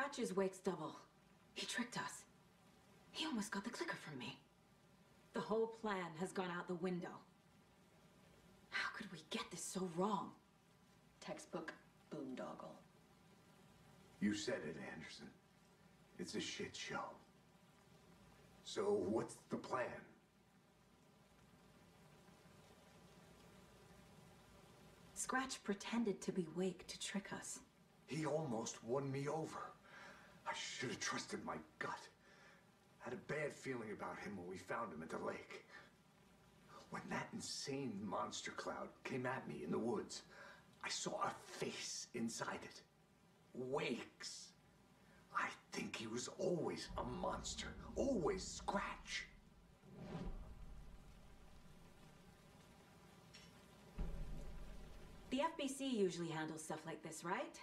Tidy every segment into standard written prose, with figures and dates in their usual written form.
Scratch is Wake's double. He tricked us. He almost got the clicker from me. The whole plan has gone out the window. How could we get this so wrong? Textbook boondoggle. You said it, Anderson. It's a shit show. So what's the plan? Scratch pretended to be Wake to trick us. He almost won me over. I should have trusted my gut. Had a bad feeling about him when we found him at the lake. When that insane monster cloud came at me in the woods, I saw a face inside it. Wake's. I think he was always a monster. Always Scratch. The FBC usually handles stuff like this, right?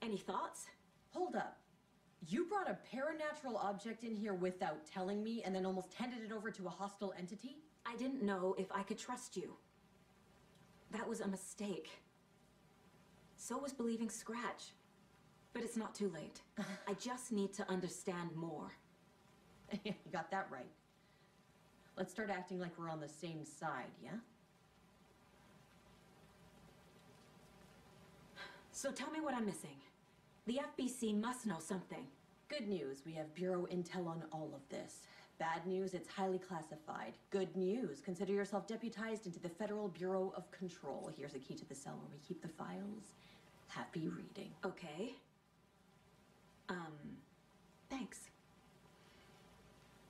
Any thoughts? Hold up. You brought a paranatural object in here without telling me and then almost handed it over to a hostile entity? I didn't know if I could trust you. That was a mistake. So was believing Scratch. But it's not too late. I just need to understand more. You got that right. Let's start acting like we're on the same side, yeah? So tell me what I'm missing. The FBC must know something. Good news, we have Bureau intel on all of this. Bad news, it's highly classified. Good news, consider yourself deputized into the Federal Bureau of Control. Here's a key to the cell where we keep the files. Happy reading. Okay. Thanks.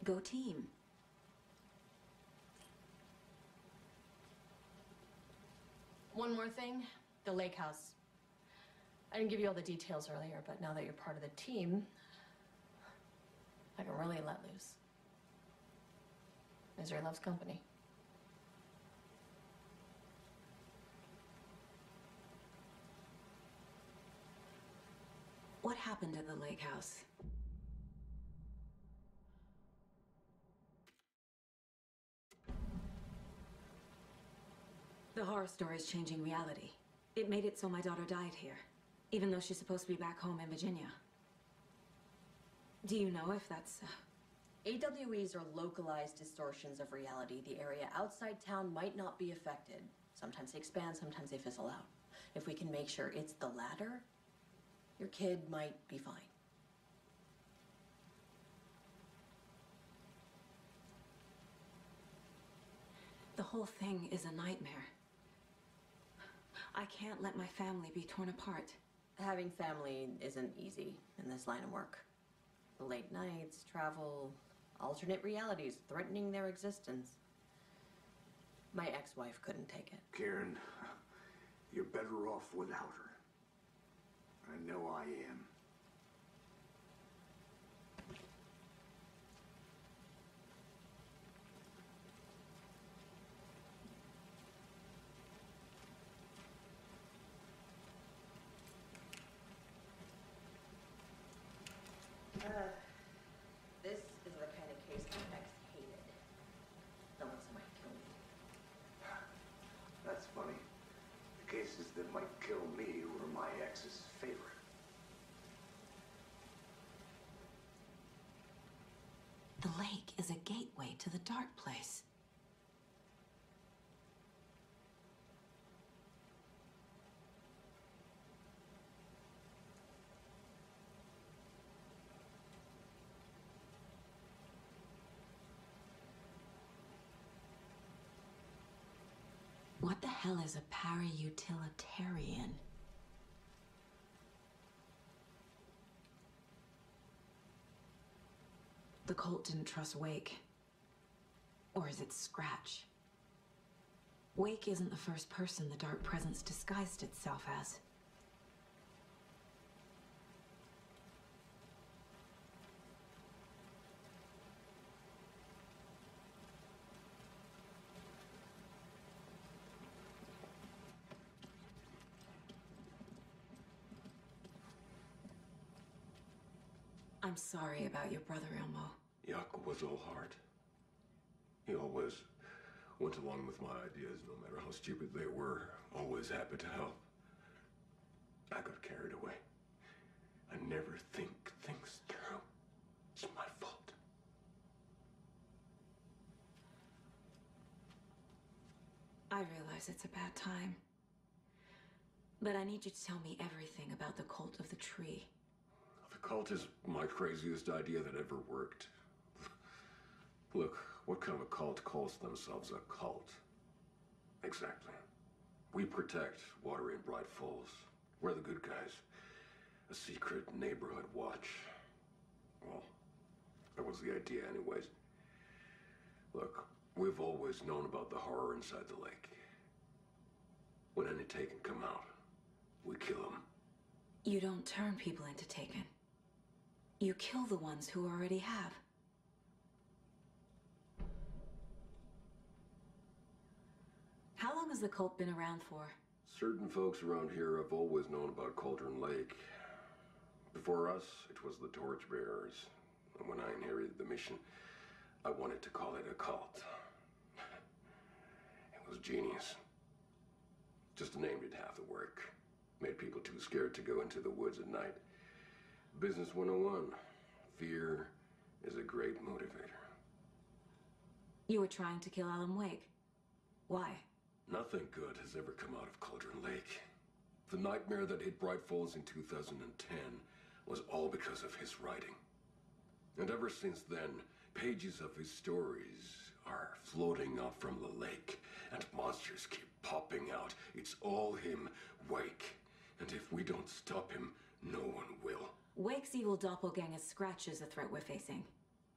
Go team. One more thing, the lake house. I didn't give you all the details earlier, but now that you're part of the team, I can really let loose. Misery loves company. What happened at the lake house? The horror story is changing reality. It made it so my daughter died here, even though she's supposed to be back home in Virginia. Do you know if that's... AWEs are localized distortions of reality. The area outside town might not be affected. Sometimes they expand, sometimes they fizzle out. If we can make sure it's the latter, your kid might be fine. The whole thing is a nightmare. I can't let my family be torn apart. Having family isn't easy in this line of work. The late nights, travel, alternate realities threatening their existence. My ex-wife couldn't take it. Karen, you're better off without her. I know I am. This is the kind of case my ex hated. The ones that might kill me. That's funny. The cases that might kill me were my ex's favorite. The lake is a gateway to the dark place. What the hell is a para-utilitarian? The cult didn't trust Wake. Or is it Scratch? Wake isn't the first person the dark presence disguised itself as. I'm sorry about your brother, Elmo. Yuck was all heart. He always went along with my ideas, no matter how stupid they were. Always happy to help. I got carried away. I I never think things through. It's my fault. I realize it's a bad time. But I need you to tell me everything about the cult of the tree. The cult is my craziest idea that ever worked. Look, what kind of a cult calls themselves a cult? Exactly. We protect water in Bright Falls. We're the good guys. A secret neighborhood watch. Well, that was the idea anyways. Look, we've always known about the horror inside the lake. When any Taken come out, we kill them. You don't turn people into Taken. You kill the ones who already have. How long has the cult been around for? Certain folks around here have always known about Cauldron Lake. Before us, it was the Torchbearers. And when I inherited the mission, I wanted to call it a cult. It was genius. Just a name did half the work. Made people too scared to go into the woods at night. Business 101. Fear is a great motivator. You were trying to kill Alan Wake. Why? Nothing good has ever come out of Cauldron Lake. The nightmare that hit Bright Falls in 2010 was all because of his writing. And ever since then, pages of his stories are floating up from the lake, and monsters keep popping out. It's all him, Wake. And if we don't stop him, no one will. Wake's evil doppelganger Scratch is the threat we're facing,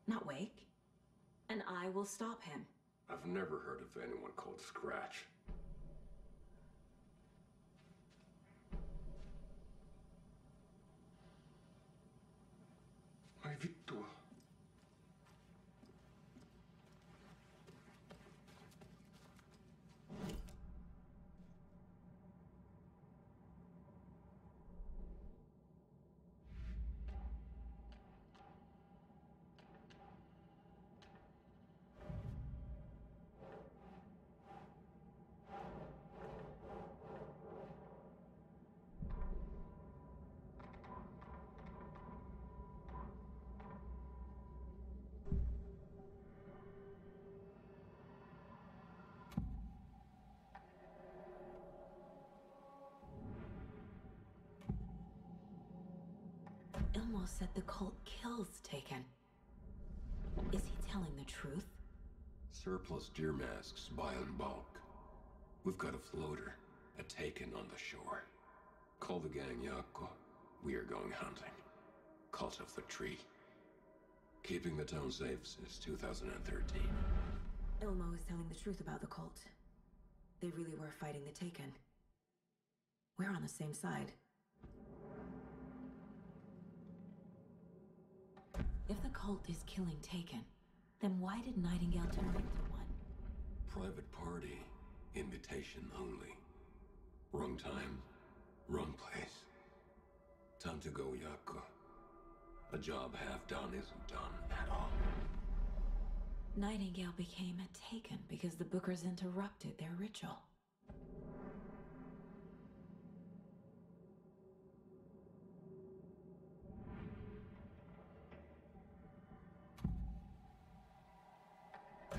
not Wake. And I will stop him. I've never heard of anyone called Scratch. Hai vittua. Ilmo said the cult kills Taken. Is he telling the truth? Surplus deer masks buy in bulk. We've got a floater, a Taken on the shore. Call the gang Yako. We are going hunting. Cult of the Tree. Keeping the town safe since 2013. Ilmo is telling the truth about the cult. They really were fighting the Taken. We're on the same side. If the cult is killing Taken, then why did Nightingale turn into one? Private party. Invitation only. Wrong time. Wrong place. Time to go, Yako. A job half done isn't done at all. Nightingale became a Taken because the Bookers interrupted their ritual.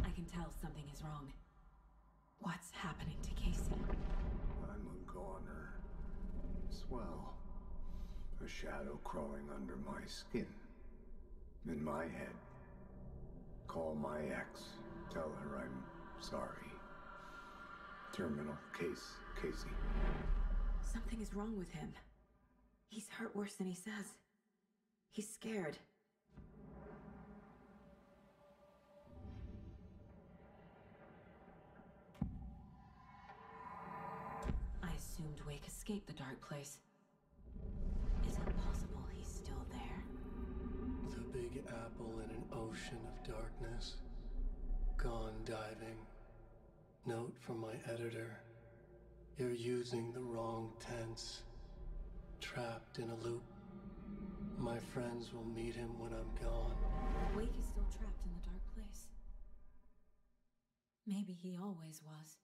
I can tell something is wrong. What's happening to Casey? I'm a goner. Swell. A shadow crawling under my skin. In my head. Call my ex. Tell her I'm sorry. Terminal case, Casey. Something is wrong with him. He's hurt worse than he says. He's scared. I assumed Wake escaped the dark place. Is it possible he's still there? The Big Apple in an ocean of darkness. Gone diving. Note from my editor. You're using the wrong tense. Trapped in a loop. My friends will meet him when I'm gone. Wake is still trapped in the dark place. Maybe he always was.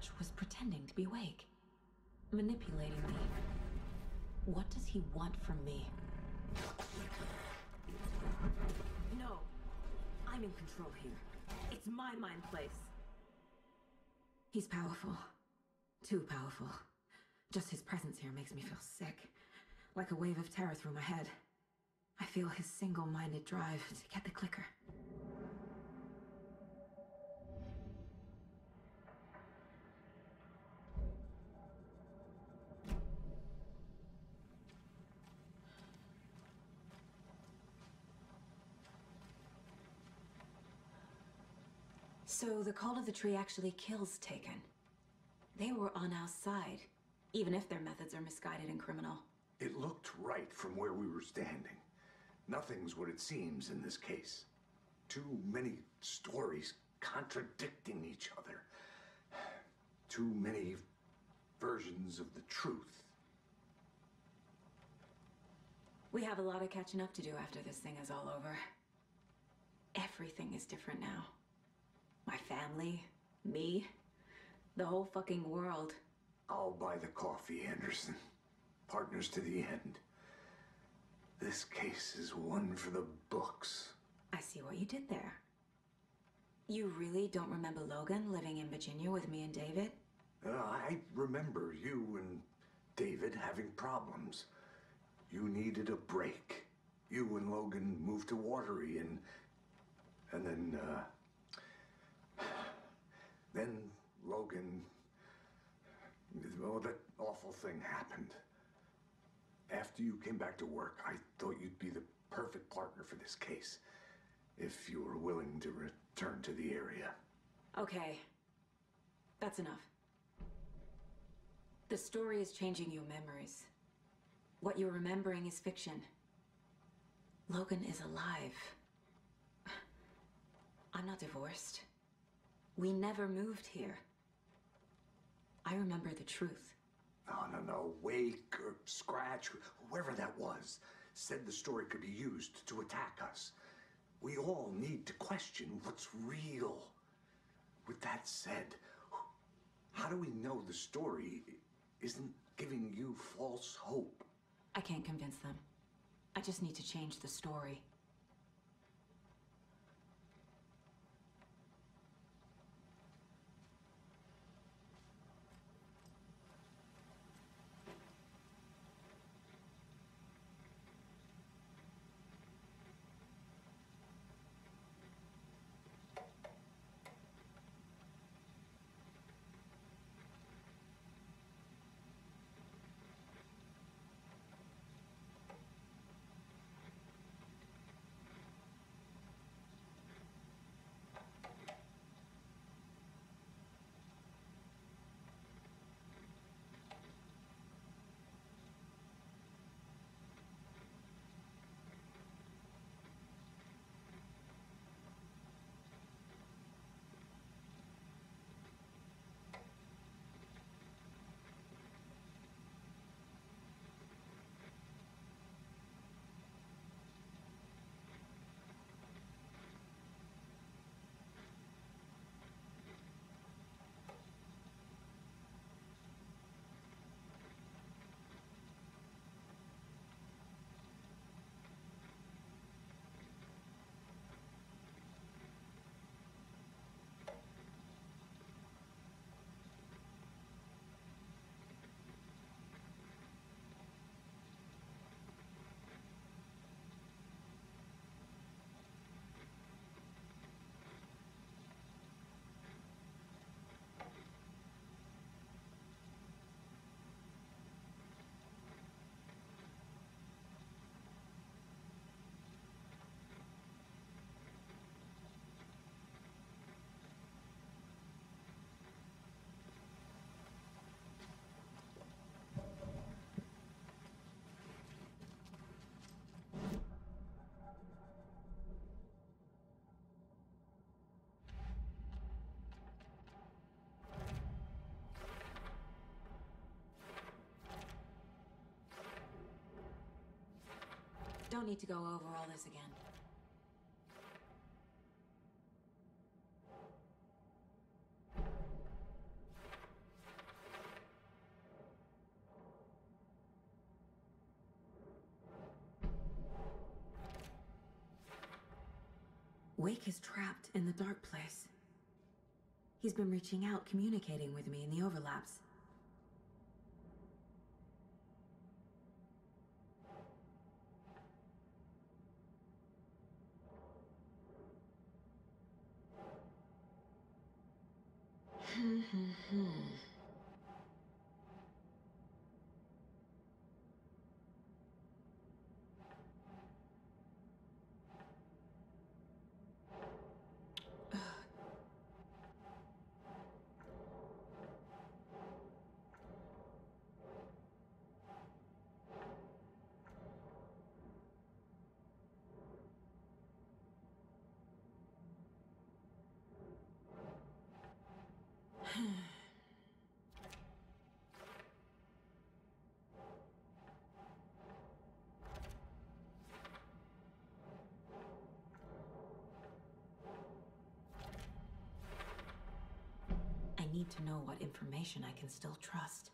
Scratch was pretending to be awake, manipulating me. What does he want from me? No, I'm in control here. It's my mind place. He's powerful. Too powerful. Just his presence here makes me feel sick. Like a wave of terror through my head. I feel his single-minded drive to get the clicker. So the Call of the Tree actually kills Taken. They were on our side, even if their methods are misguided and criminal. It looked right from where we were standing. Nothing's what it seems in this case. Too many stories contradicting each other. Too many versions of the truth. We have a lot of catching up to do after this thing is all over. Everything is different now. My family, me, the whole fucking world. I'll buy the coffee, Anderson. Partners to the end. This case is one for the books. I see what you did there. You really don't remember Logan living in Virginia with me and David? I remember you and David having problems. You needed a break. You and Logan moved to Watery and then Logan, well, that awful thing happened. After you came back to work, I thought you'd be the perfect partner for this case, if you were willing to return to the area. Okay. That's enough. The story is changing your memories. What you're remembering is fiction. Logan is alive. I'm not divorced. We never moved here. I remember the truth. No. Wake or Scratch, whoever that was, said the story could be used to attack us. We all need to question what's real. With that said, how do we know the story isn't giving you false hope? I can't convince them. I just need to change the story. Don't need to go over all this again. Wake is trapped in the dark place. He's been reaching out, communicating with me in the overlaps. I need to know what information I can still trust.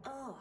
Oh.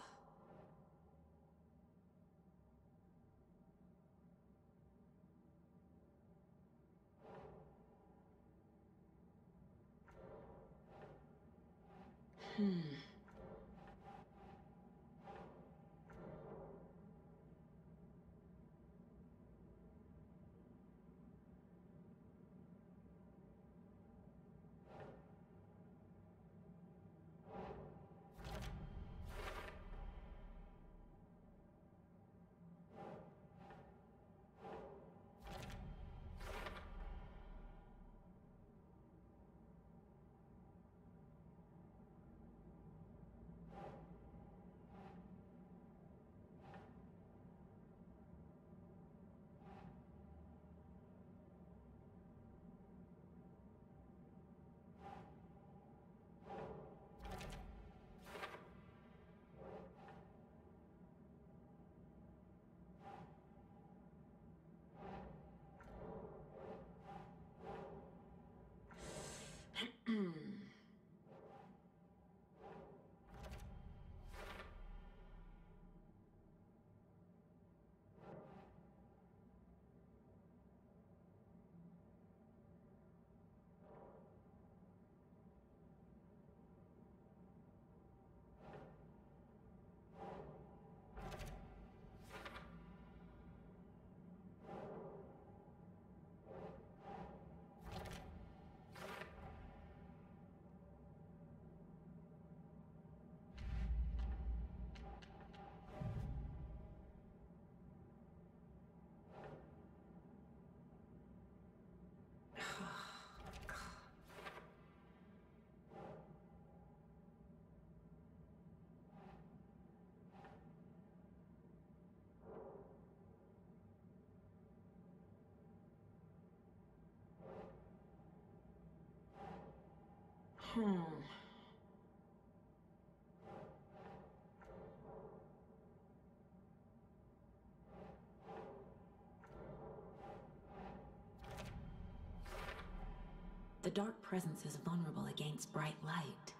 The dark presence is vulnerable against bright light.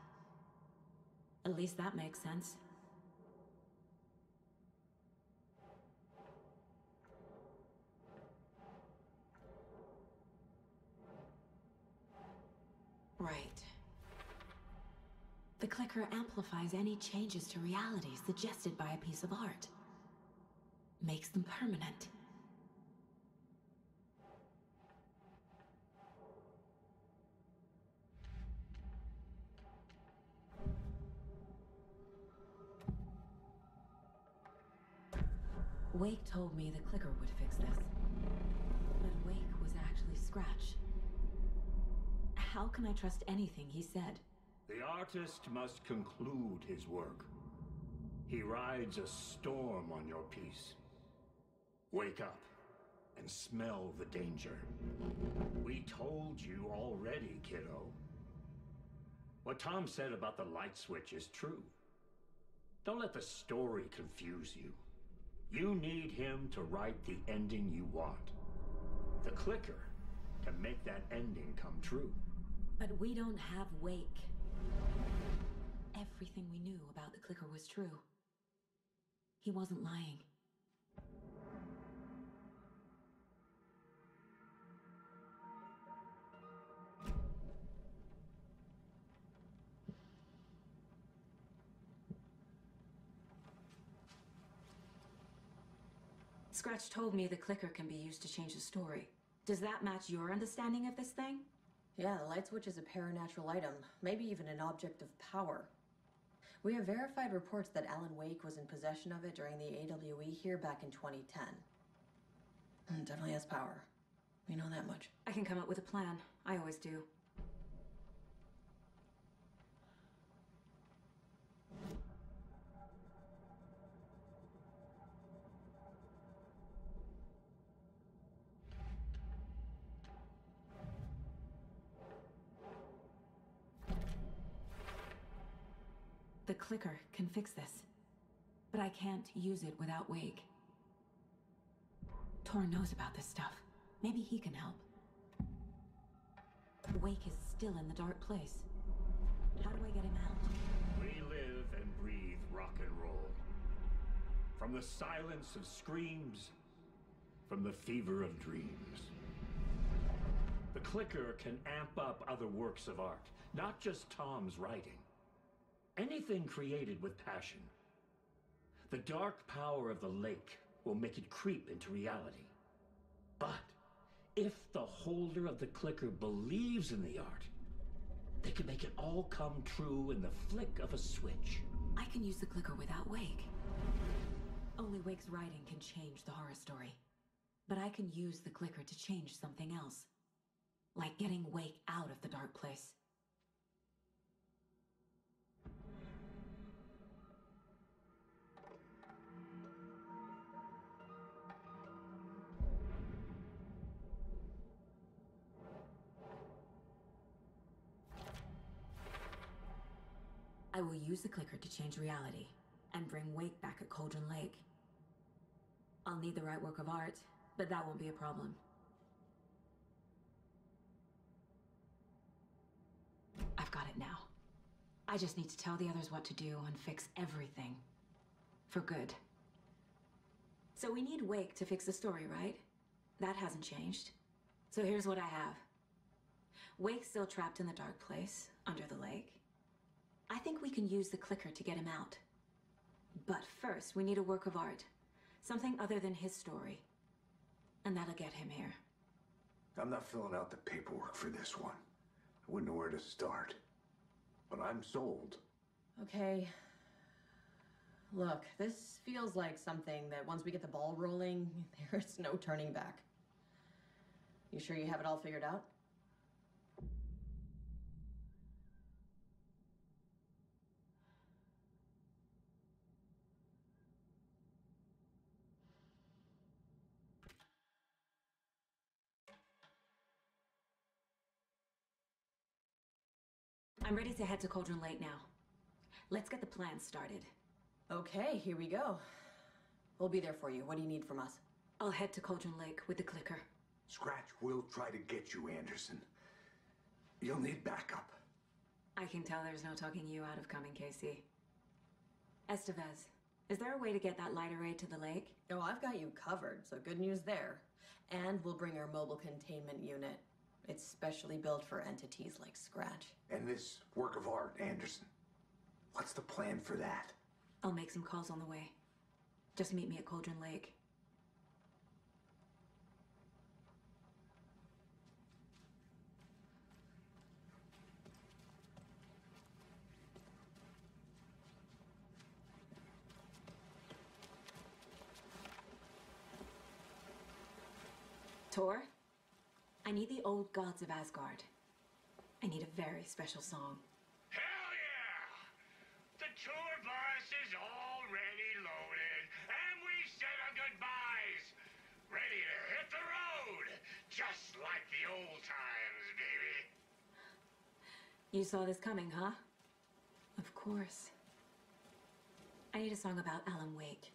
At least that makes sense. Right. The clicker amplifies any changes to reality suggested by a piece of art. Makes them permanent. Wake told me the clicker would fix this. But Wake was actually Scratch. How can I trust anything he said? The artist must conclude his work. He rides a storm on your piece. Wake up and smell the danger. We told you already, kiddo. What Tom said about the light switch is true. Don't let the story confuse you. You need him to write the ending you want. The clicker can make that ending come true. But we don't have Wake. Everything we knew about the clicker was true. He wasn't lying. Scratch told me the clicker can be used to change the story. Does that match your understanding of this thing? Yeah, the light switch is a paranatural item, maybe even an object of power. We have verified reports that Alan Wake was in possession of it during the AWE here back in 2010. Definitely has power. We know that much. I can come up with a plan. I always do. The clicker can fix this, but I can't use it without Wake. Tor knows about this stuff. Maybe he can help. Wake is still in the dark place. How do I get him out? We live and breathe rock and roll. From the silence of screams, from the fever of dreams. The clicker can amp up other works of art, not just Tom's writing. Anything created with passion. The dark power of the lake will make it creep into reality. But if the holder of the clicker believes in the art, they can make it all come true in the flick of a switch. I can use the clicker without Wake. Only Wake's writing can change the horror story. But I can use the clicker to change something else. Like getting Wake out of the dark place. I will use the clicker to change reality, and bring Wake back at Cauldron Lake. I'll need the right work of art, but that won't be a problem. I've got it now. I just need to tell the others what to do and fix everything. For good. So we need Wake to fix the story, right? That hasn't changed. So here's what I have. Wake's still trapped in the dark place, under the lake. I think we can use the clicker to get him out. But first, we need a work of art. Something other than his story. And that'll get him here. I'm not filling out the paperwork for this one. I wouldn't know where to start. But I'm sold. Okay. Look, this feels like something that once we get the ball rolling, there's no turning back. You sure you have it all figured out? I'm ready to head to Cauldron Lake now. Let's get the plan started. Okay, here we go. We'll be there for you. What do you need from us? I'll head to Cauldron Lake with the clicker. Scratch will try to get you, Anderson. You'll need backup. I can tell there's no talking you out of coming, Casey. Estevez, is there a way to get that light array to the lake? Oh, I've got you covered, so good news there. And we'll bring our mobile containment unit. It's specially built for entities like Scratch. And this work of art, Anderson. What's the plan for that? I'll make some calls on the way. Just meet me at Cauldron Lake. Tor, I need the old gods of Asgard. I need a very special song. Hell yeah! The tour bus is already loaded, and we said our goodbyes. Ready to hit the road, just like the old times, baby. You saw this coming, huh? Of course. I need a song about Alan Wake.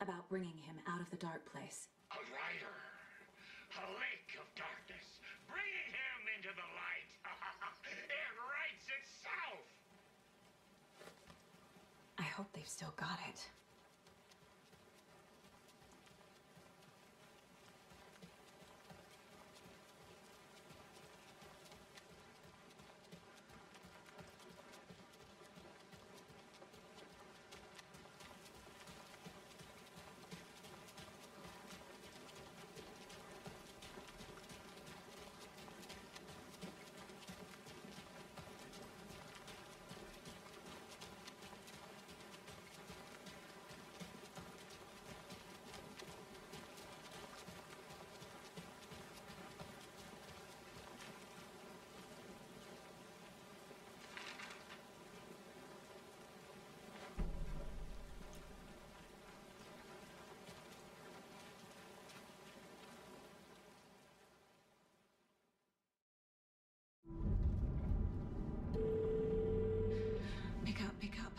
About bringing him out of the dark place. A rider. A lake of darkness, bringing him into the light. It writes itself. I hope they've still got it. Pick up.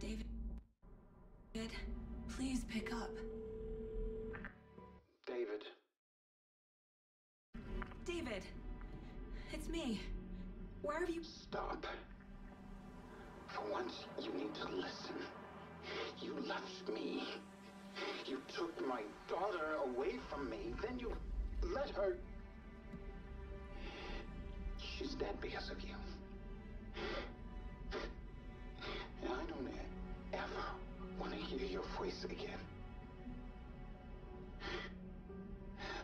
David, please pick up. David. David, it's me. Where have you... Stop. For once, you need to listen. You left me. You took my daughter away from me. Then you let her... She's dead because of you. And I don't ever want to hear your voice again.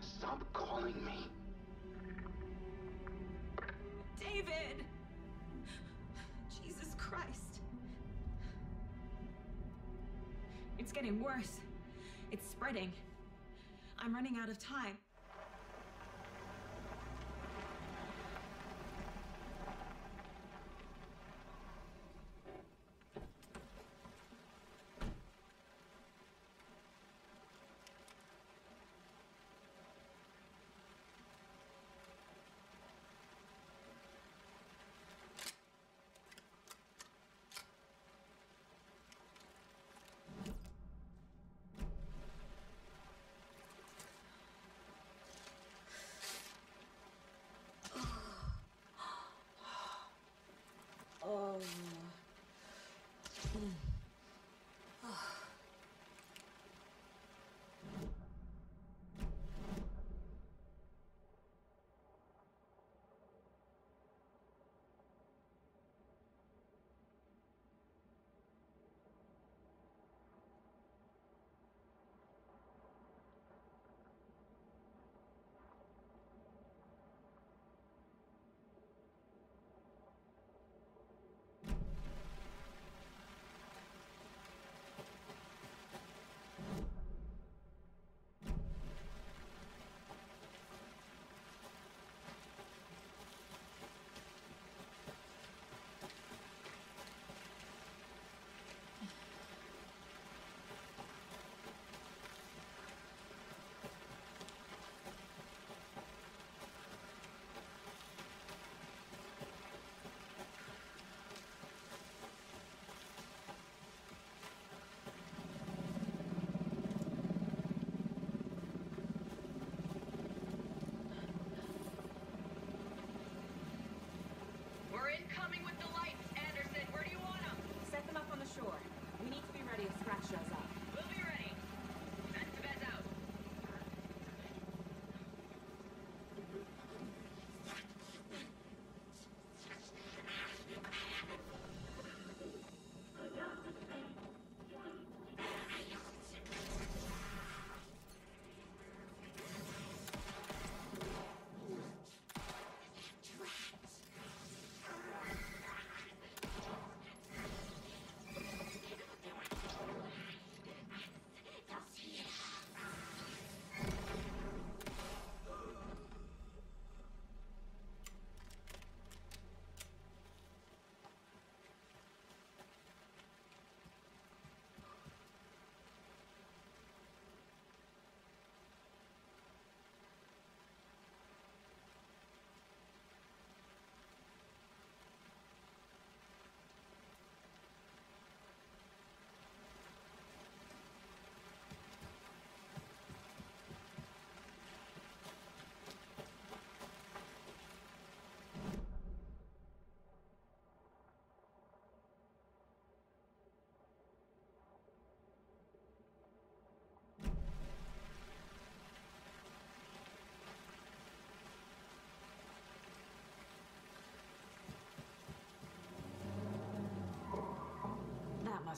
Stop calling me. David! Jesus Christ. It's getting worse. It's spreading. I'm running out of time.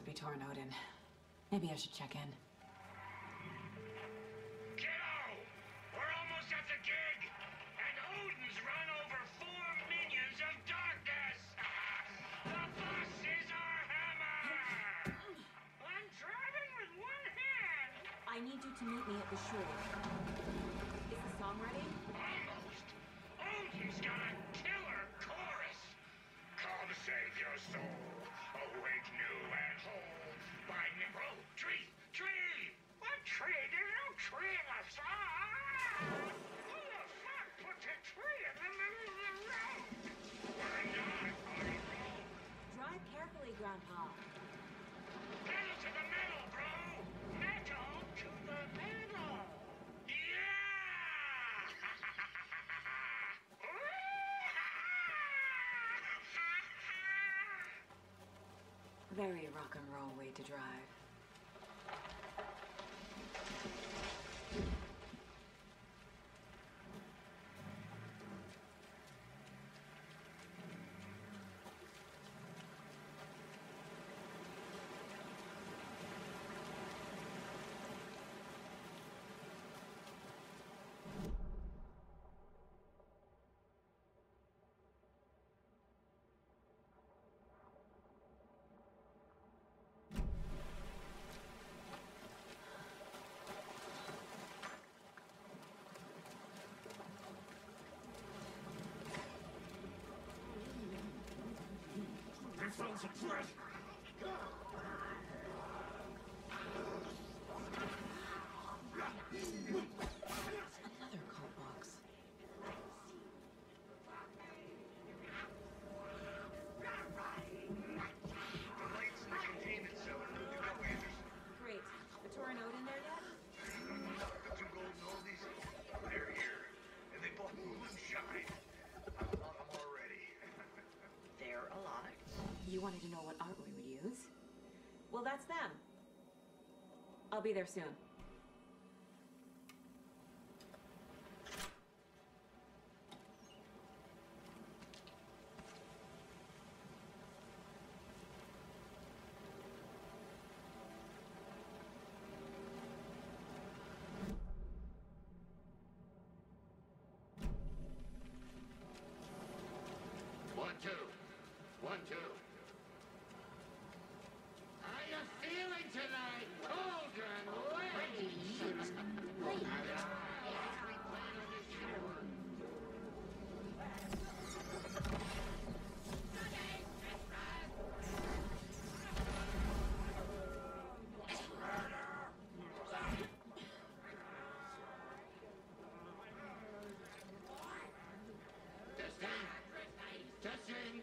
be torn out in. Maybe I should check in. Kiddo! We're almost at the gig! And Odin's run over 4 minions of darkness! The boss is our hammer! I'm driving with one hand! I need you to meet me at the shore. Is the song ready? Almost! Odin's got a killer chorus! Come save your soul, awake new and whole, by Nimble. Tree! Tree! What tree? There's no tree in the song! Who the fuck put a tree in the middle of the road? We're not on a road! Drive carefully, Grandpa. Pedal to the metal, bro! Metal to the metal! Yeah! Very rock and roll way to drive. Sounds a threat! Another cult box. The lights in the containment cellar. Good to go, Anderson. Great. The torn out in there yet? The 2 golden oldies, they're here. And they bought moonshine. I bought them already. They're a lot. You wanted to know what art we would use? Well, that's them. I'll be there soon. One, two. 1, 2. How you feeling tonight, Cauldron Lady? Testing.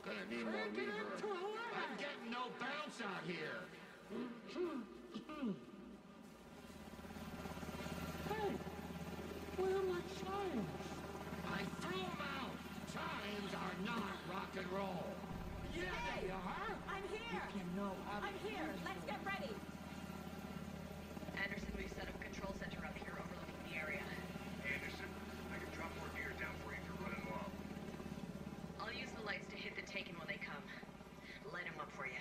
Gonna need more reverb. I'm getting no bounce out here. Hey, where are my chimes? I threw them out. Chimes are not rock and roll. Yeah, they are. I'm here! I'm here! Let's get ready! Anderson, we've set up a control center up here overlooking the area. Anderson, I can drop more gear down for you if you're running low. I'll use the lights to hit the Taken when they come. Light them up for you.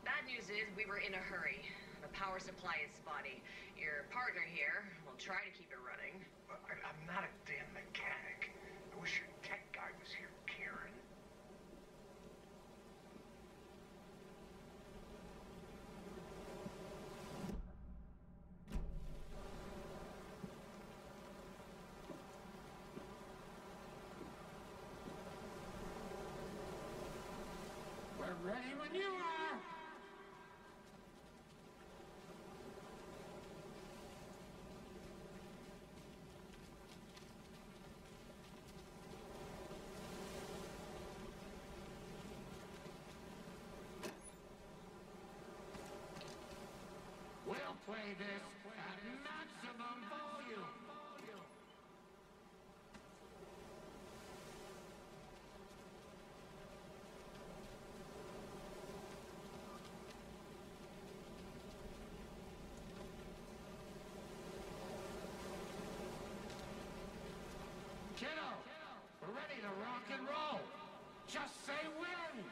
Bad news is we were in a hurry. The power supply is spotty. Your partner here will try to keep it running. I'm not a damn mechanic. I wish your tech guy was here, Karen. We're ready when you are. We'll play this at maximum volume. Kiddo, we're ready to rock and roll. Just say when.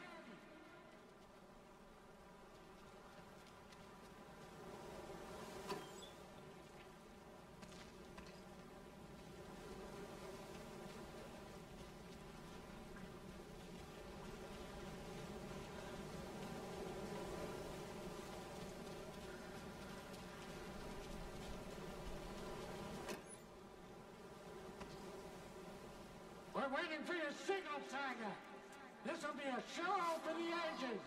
a signal saga. This'll be a show for the ages.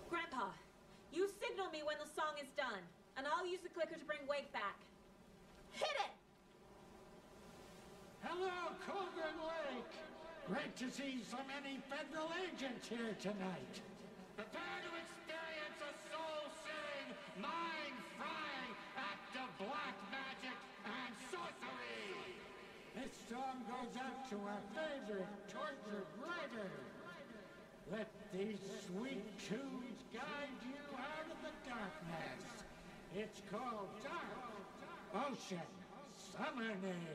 Grandpa, you signal me when the song is done, and I'll use the clicker to bring Wake back. Hit it! Hello, Cauldron Lake. Great to see so many federal agents here tonight. Prepare to experience a soul-searing, mind-frying act of black magic and sorcery. This song goes out to our favorite tortured writers. Let these sweet tunes guide you out of the darkness. It's called Dark Ocean Summoning.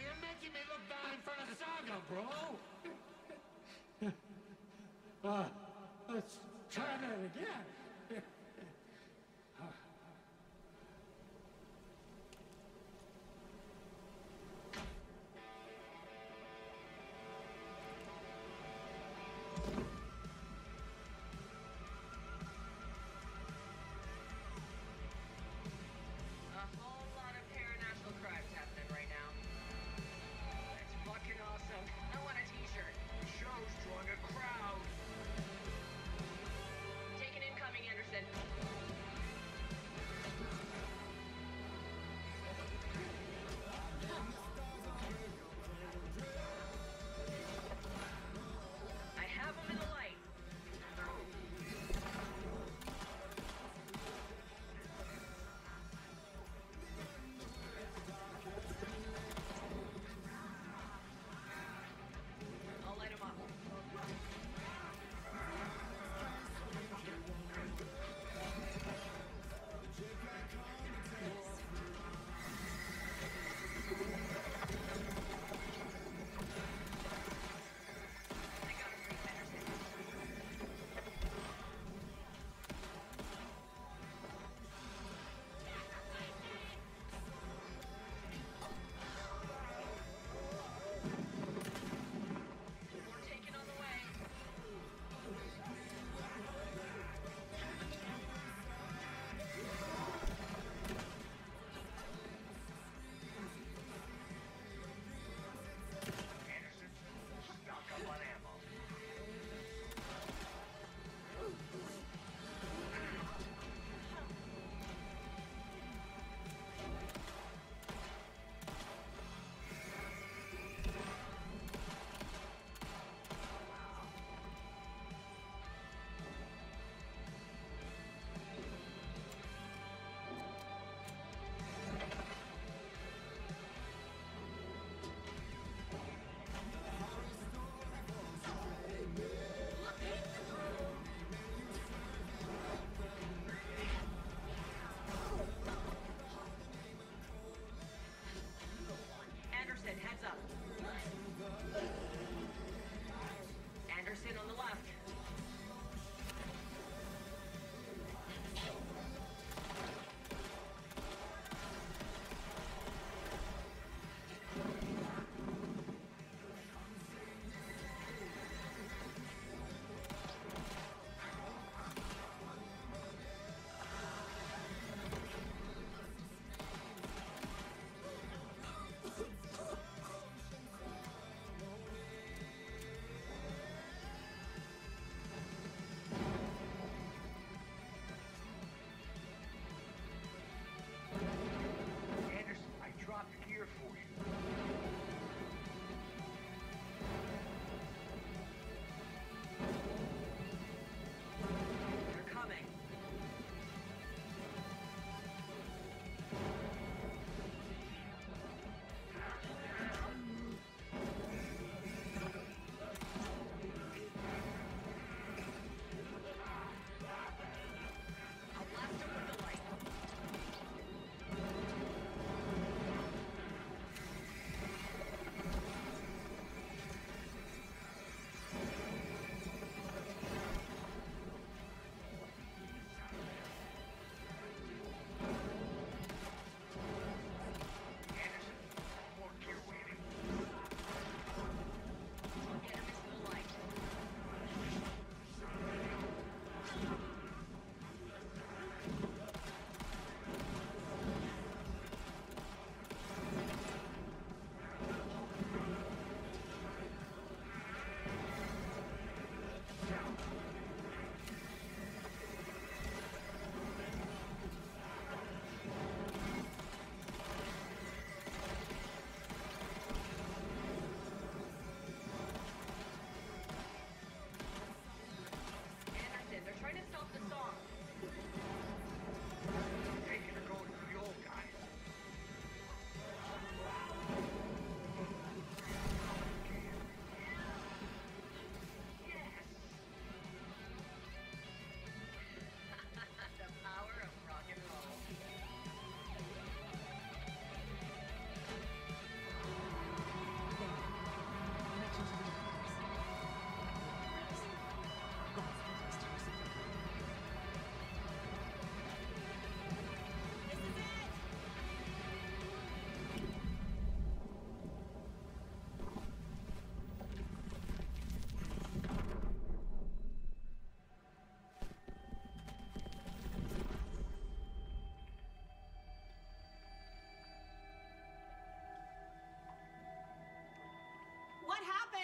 You're making me look bad in front of Saga, bro. Let's try that again. A whole lot of paranormal crimes happening right now. That's fucking awesome. I want a t-shirt. The show's drawing a crowd. Take an incoming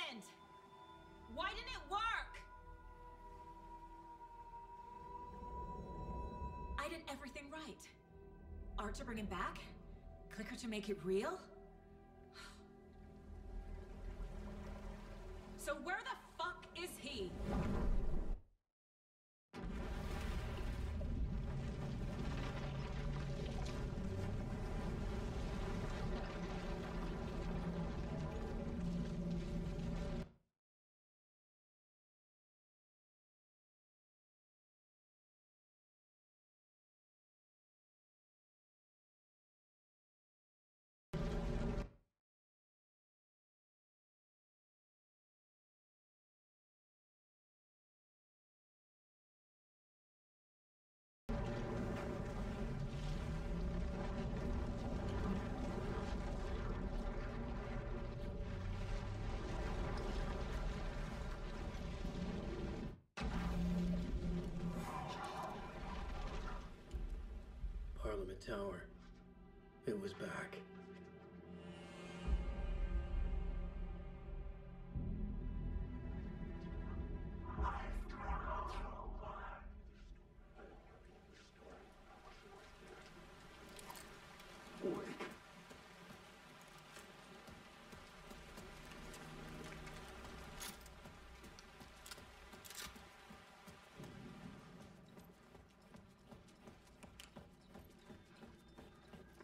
happened? Why didn't it work? I did everything right. Art to bring him back? Clicker to make it real? So where the fuck is he? Parliament Tower. It was back.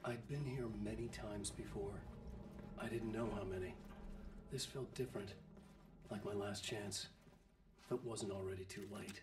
I'd been here many times before. I didn't know how many. This felt different, like my last chance. If it wasn't already too late.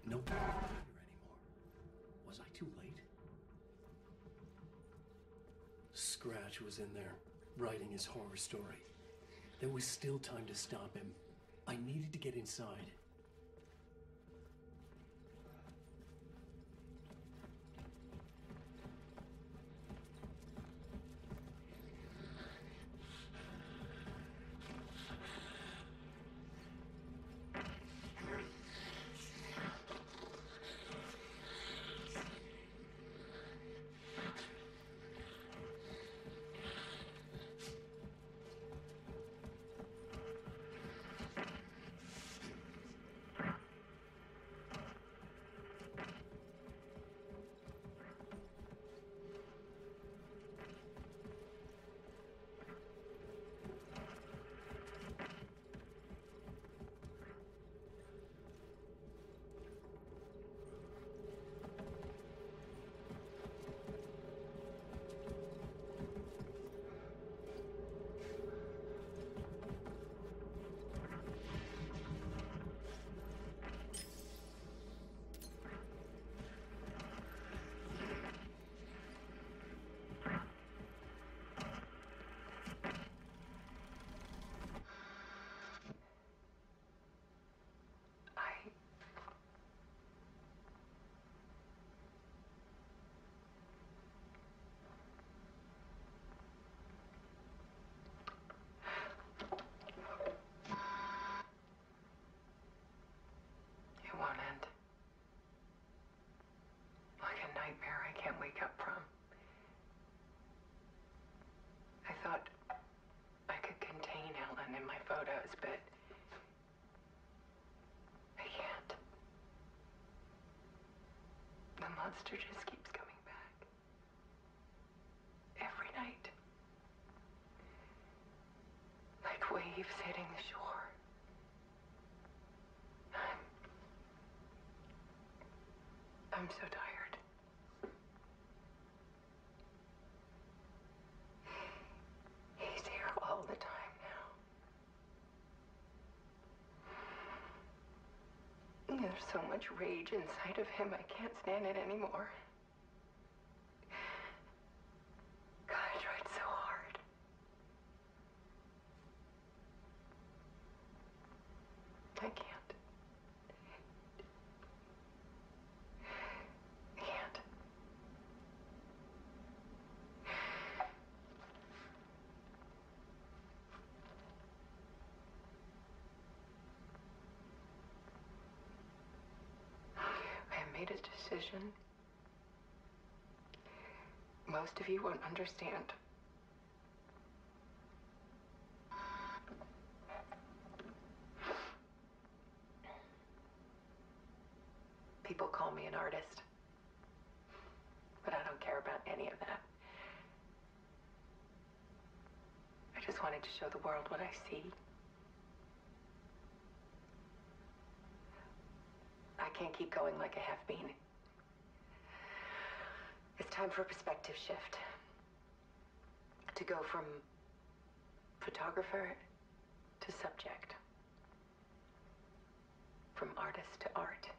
No one here anymore. Was I too late? Scratch was in there, writing his horror story. There was still time to stop him. I needed to get inside. It won't end. Like a nightmare I can't wake up from. I thought I could contain Ellen in my photos, but I can't. The monster just keeps coming back. Every night. Like waves hitting the shore. I'm so tired. He's here all the time now. There's so much rage inside of him, I can't stand it anymore. God, I tried so hard. I can't. decision. Most of you won't understand. People call me an artist, but I don't care about any of that. I just wanted to show the world what I see. I can't keep going like I have been. It's time for a perspective shift. To go from photographer to subject. From artist to art.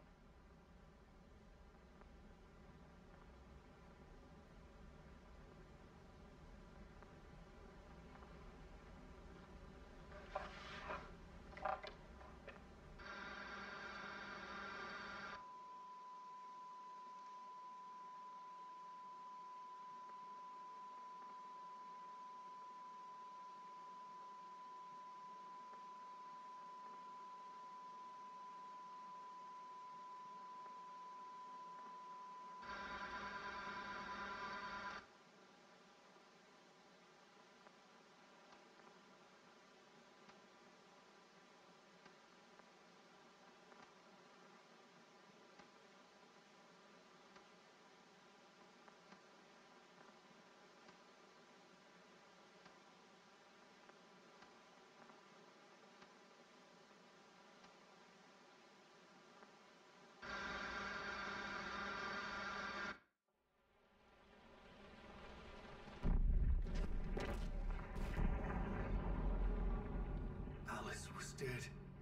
Alice was dead.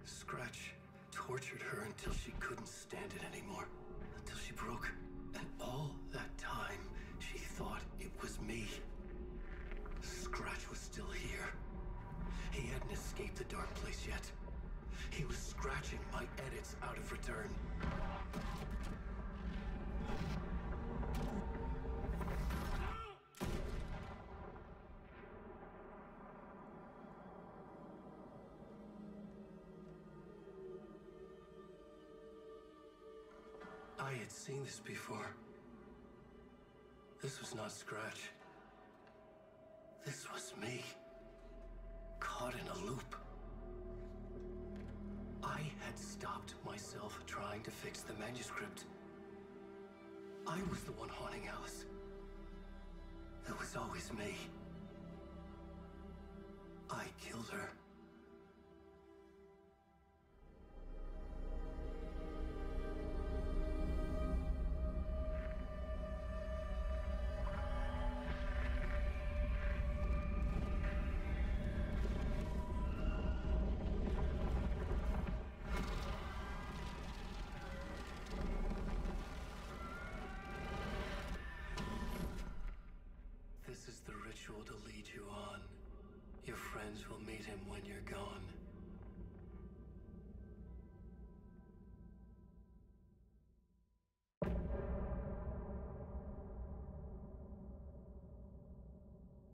Scratch tortured her until she couldn't stand it anymore. Until she broke. And all that time, she thought it was me. Scratch was still here. He hadn't escaped the dark place yet. He was scratching my edits out of return. I had seen this before. This was not Scratch. This was me. Caught in a loop. I had stopped myself trying to fix the manuscript. I was the one haunting Alice. It was always me. I killed her. This is the ritual to lead you on. Your friends will meet him when you're gone.